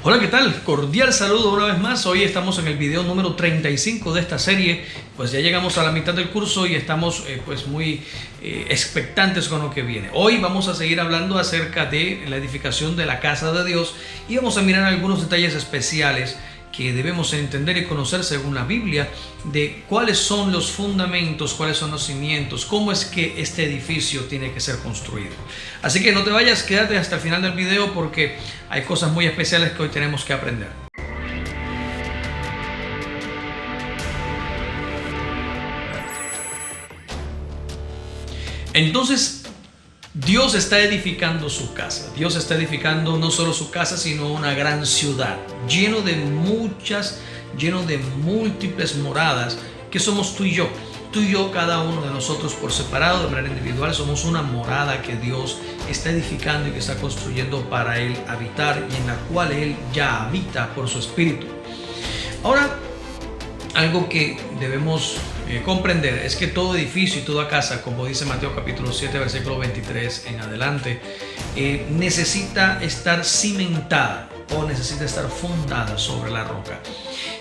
Hola, ¿qué tal? Cordial saludo una vez más. Hoy estamos en el video número 35 de esta serie. Pues ya llegamos a la mitad del curso y estamos pues muy expectantes con lo que viene. Hoy vamos a seguir hablando acerca de la edificación de la casa de Dios y vamos a mirar algunos detalles especiales que debemos entender y conocer según la Biblia de cuáles son los fundamentos, cuáles son los cimientos, cómo es que este edificio tiene que ser construido. Así que no te vayas, quédate hasta el final del video porque hay cosas muy especiales que hoy tenemos que aprender. Entonces, Dios está edificando su casa. Dios está edificando no solo su casa, sino una gran ciudad, lleno de múltiples moradas, que somos tú y yo. Tú y yo, cada uno de nosotros por separado, de manera individual, somos una morada que Dios está edificando y que está construyendo para Él habitar y en la cual Él ya habita por su Espíritu. Ahora, algo que debemos comprender es que todo edificio y toda casa, como dice Mateo capítulo 7, versículo 23 en adelante, necesita estar cimentada o necesita estar fundada sobre la roca.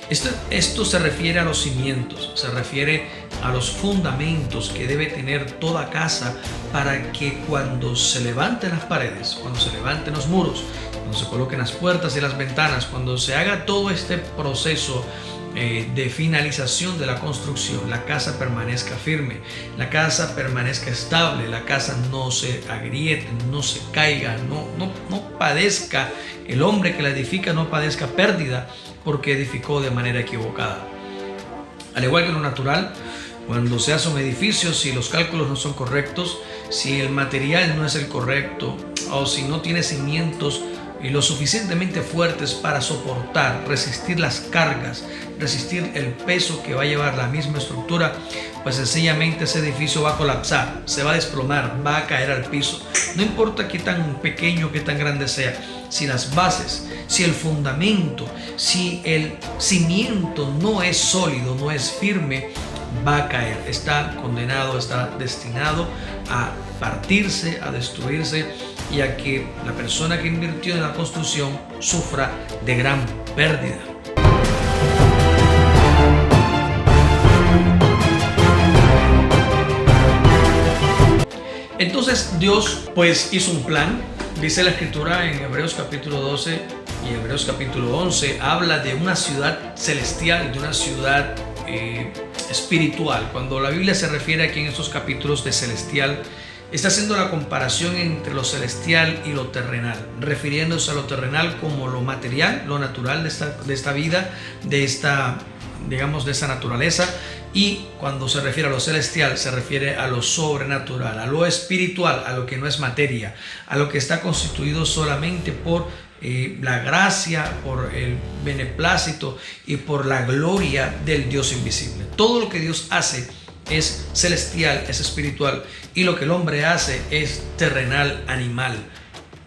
Esto se refiere a los cimientos, se refiere a los fundamentos que debe tener toda casa para que cuando se levanten las paredes, cuando se levanten los muros, cuando se coloquen las puertas y las ventanas, cuando se haga todo este proceso de finalización de la construcción, la casa permanezca firme, la casa permanezca estable, la casa no se agriete, no se caiga, no padezca, el hombre que la edifica no padezca pérdida porque edificó de manera equivocada. Al igual que lo natural, cuando se hace un edificio, si los cálculos no son correctos, si el material no es el correcto o si no tiene cimientos y lo suficientemente fuertes para soportar, resistir las cargas, resistir el peso que va a llevar la misma estructura, pues sencillamente ese edificio va a colapsar, se va a desplomar, va a caer al piso. No importa qué tan pequeño, qué tan grande sea, si las bases, si el fundamento, si el cimiento no es sólido, no es firme, va a caer, está condenado, está destinado a partirse, a destruirse y a que la persona que invirtió en la construcción sufra de gran pérdida. Entonces Dios pues hizo un plan. Dice la escritura en Hebreos capítulo 12 y Hebreos capítulo 11, habla de una ciudad celestial, de una ciudad espiritual. Cuando la Biblia se refiere aquí en estos capítulos de celestial, está haciendo la comparación entre lo celestial y lo terrenal, refiriéndose a lo terrenal como lo material, lo natural de esta vida, de esta naturaleza, y cuando se refiere a lo celestial se refiere a lo sobrenatural, a lo espiritual, a lo que no es materia, a lo que está constituido solamente por la gracia, por el beneplácito y por la gloria del Dios invisible. Todo lo que Dios hace es celestial, es espiritual, y lo que el hombre hace es terrenal, animal,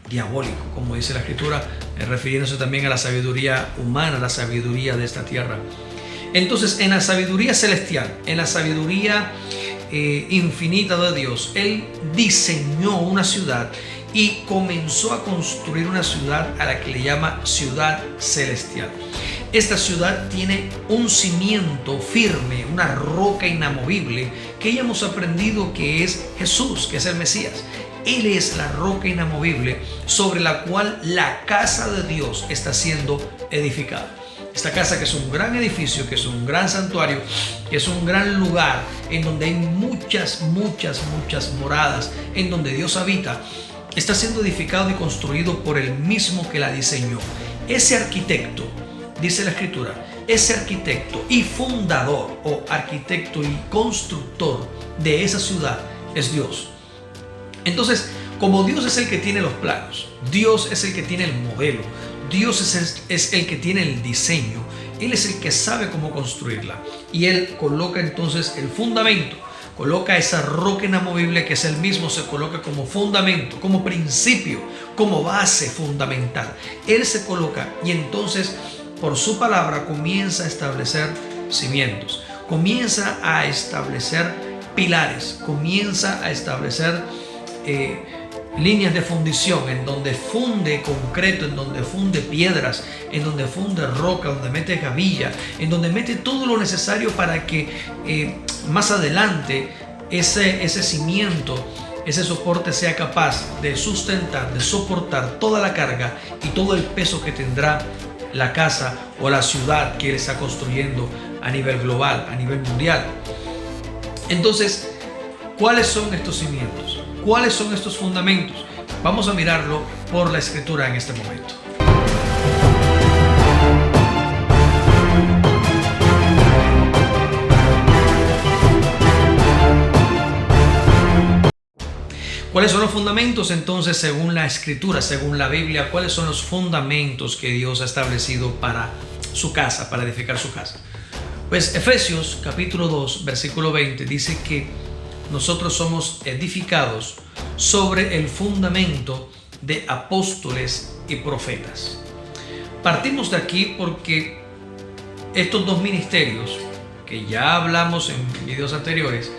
diabólico, como dice la escritura, refiriéndose también a la sabiduría humana, la sabiduría de esta tierra. Entonces, en la sabiduría celestial, en la sabiduría infinita de Dios, Él diseñó una ciudad y comenzó a construir una ciudad a la que le llama ciudad celestial. Esta ciudad tiene un cimiento firme, una roca inamovible, que ya hemos aprendido que es Jesús, que es el Mesías. Él es la roca inamovible sobre la cual la casa de Dios está siendo edificada. Esta casa, que es un gran edificio, que es un gran santuario, que es un gran lugar en donde hay muchas moradas, en donde Dios habita, está siendo edificado y construido por el mismo que la diseñó. Ese arquitecto, dice la escritura, ese arquitecto y fundador o arquitecto y constructor de esa ciudad es Dios. Entonces, como Dios es el que tiene los planos, Dios es el que tiene el modelo, Dios es el que tiene el diseño, Él es el que sabe cómo construirla, y Él coloca entonces el fundamento, coloca esa roca inamovible que es Él mismo, se coloca como fundamento, como principio, como base fundamental. Él se coloca y entonces por su palabra comienza a establecer cimientos, comienza a establecer pilares, comienza a establecer líneas de fundición, en donde funde concreto, en donde funde piedras, en donde funde roca, donde mete gavilla, en donde mete todo lo necesario para que más adelante ese cimiento, ese soporte sea capaz de sustentar, de soportar toda la carga y todo el peso que tendrá la casa o la ciudad que él está construyendo a nivel global, a nivel mundial. Entonces, ¿cuáles son estos cimientos? ¿Cuáles son estos fundamentos? Vamos a mirarlo por la Escritura en este momento. ¿Cuáles son los fundamentos entonces según la Escritura, según la Biblia? ¿Cuáles son los fundamentos que Dios ha establecido para su casa, para edificar su casa? Pues Efesios capítulo 2, versículo 20 dice que nosotros somos edificados sobre el fundamento de apóstoles y profetas. Partimos de aquí porque estos dos ministerios, que ya hablamos en videos anteriores,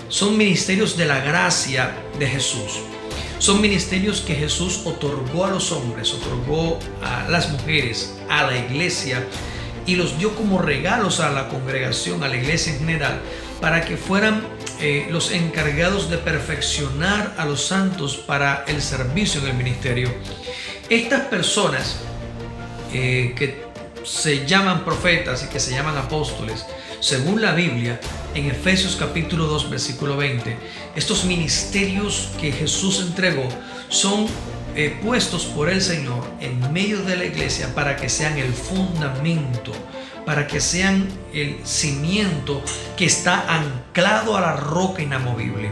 son ministerios de la gracia de Jesús. Son ministerios que Jesús otorgó a los hombres, otorgó a las mujeres, a la iglesia, y los dio como regalos a la congregación, a la iglesia en general, para que fueran los encargados de perfeccionar a los santos para el servicio en el ministerio. Estas personas que se llaman profetas y que se llaman apóstoles, según la Biblia, en Efesios capítulo 2, versículo 20, estos ministerios que Jesús entregó son puestos por el Señor en medio de la iglesia para que sean el fundamento, para que sean el cimiento que está anclado a la roca inamovible.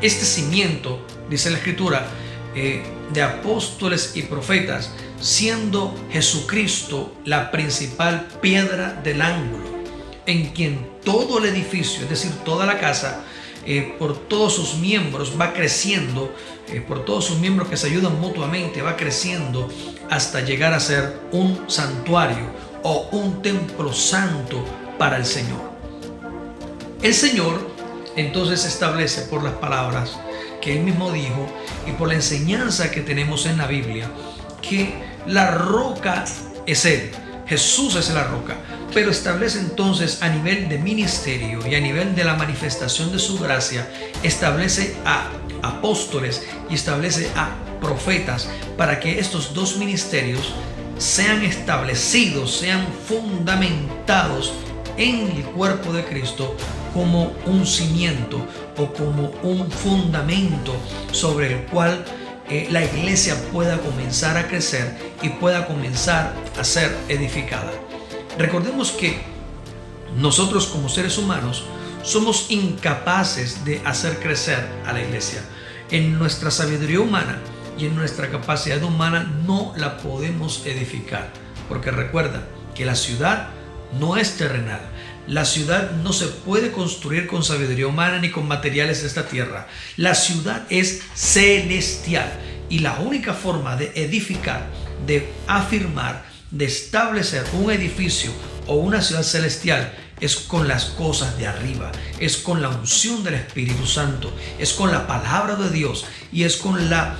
Este cimiento, dice la Escritura, de apóstoles y profetas, siendo Jesucristo la principal piedra del ángulo, en quien todo el edificio, es decir, toda la casa, por todos sus miembros va creciendo, por todos sus miembros que se ayudan mutuamente, va creciendo hasta llegar a ser un santuario o un templo santo para el Señor. El Señor entonces establece por las palabras que Él mismo dijo y por la enseñanza que tenemos en la Biblia que la roca es Él. Jesús es la roca, pero establece entonces a nivel de ministerio y a nivel de la manifestación de su gracia, establece a apóstoles y establece a profetas para que estos dos ministerios sean establecidos, sean fundamentados en el cuerpo de Cristo como un cimiento o como un fundamento sobre el cual la iglesia pueda comenzar a crecer y pueda comenzar a ser edificada. Recordemos que nosotros como seres humanos somos incapaces de hacer crecer a la iglesia. En nuestra sabiduría humana y en nuestra capacidad humana no la podemos edificar, porque recuerda que la ciudad no es terrenal. La ciudad no se puede construir con sabiduría humana ni con materiales de esta tierra. La ciudad es celestial y la única forma de edificar, de afirmar, de establecer un edificio o una ciudad celestial es con las cosas de arriba, es con la unción del Espíritu Santo, es con la palabra de Dios y es con la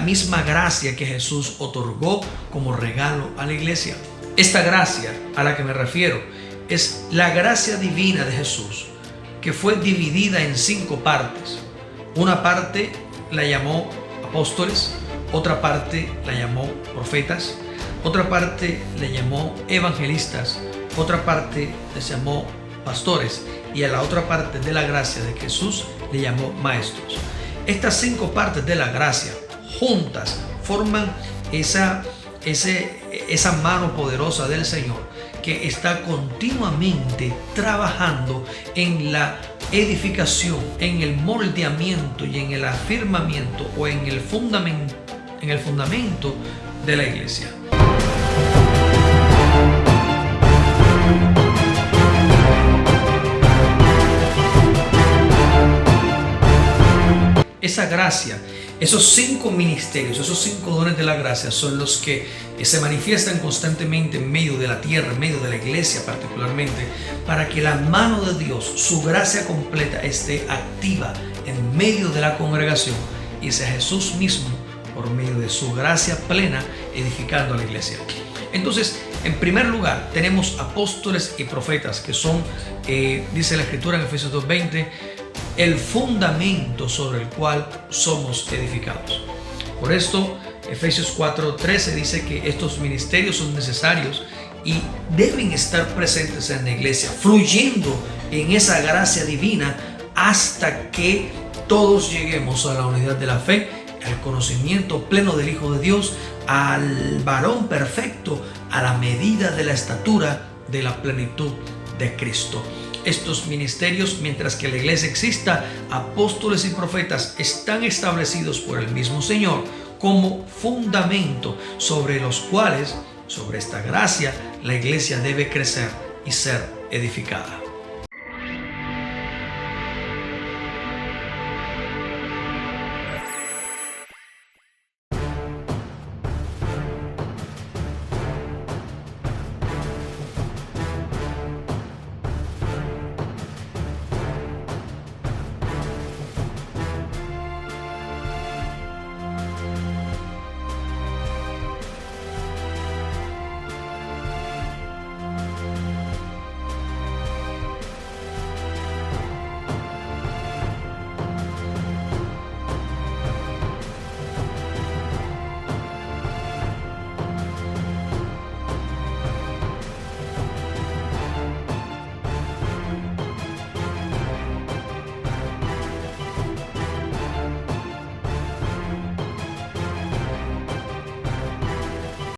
misma gracia que Jesús otorgó como regalo a la iglesia. Esta gracia a la que me refiero es la gracia divina de Jesús, que fue dividida en 5 partes. Una parte la llamó apóstoles, otra parte la llamó profetas, otra parte le llamó evangelistas, otra parte les llamó pastores y a la otra parte de la gracia de Jesús le llamó maestros. Estas 5 partes de la gracia juntas forman esa mano poderosa del Señor que está continuamente trabajando en la edificación, en el moldeamiento y en el afirmamiento o en el fundamento de la iglesia. Esa gracia, esos 5 ministerios, esos 5 dones de la gracia son los que se manifiestan constantemente en medio de la tierra, en medio de la iglesia particularmente, para que la mano de Dios, su gracia completa, esté activa en medio de la congregación y sea Jesús mismo por medio de su gracia plena, edificando a la iglesia. Entonces, en primer lugar, tenemos apóstoles y profetas, que son, dice la Escritura en Efesios 2:20, el fundamento sobre el cual somos edificados. Por esto, Efesios 4:13 dice que estos ministerios son necesarios y deben estar presentes en la iglesia, fluyendo en esa gracia divina hasta que todos lleguemos a la unidad de la fe, al conocimiento pleno del Hijo de Dios, al varón perfecto, a la medida de la estatura de la plenitud de Cristo. Estos ministerios, mientras que la iglesia exista, apóstoles y profetas están establecidos por el mismo Señor como fundamento sobre los cuales, sobre esta gracia, la iglesia debe crecer y ser edificada.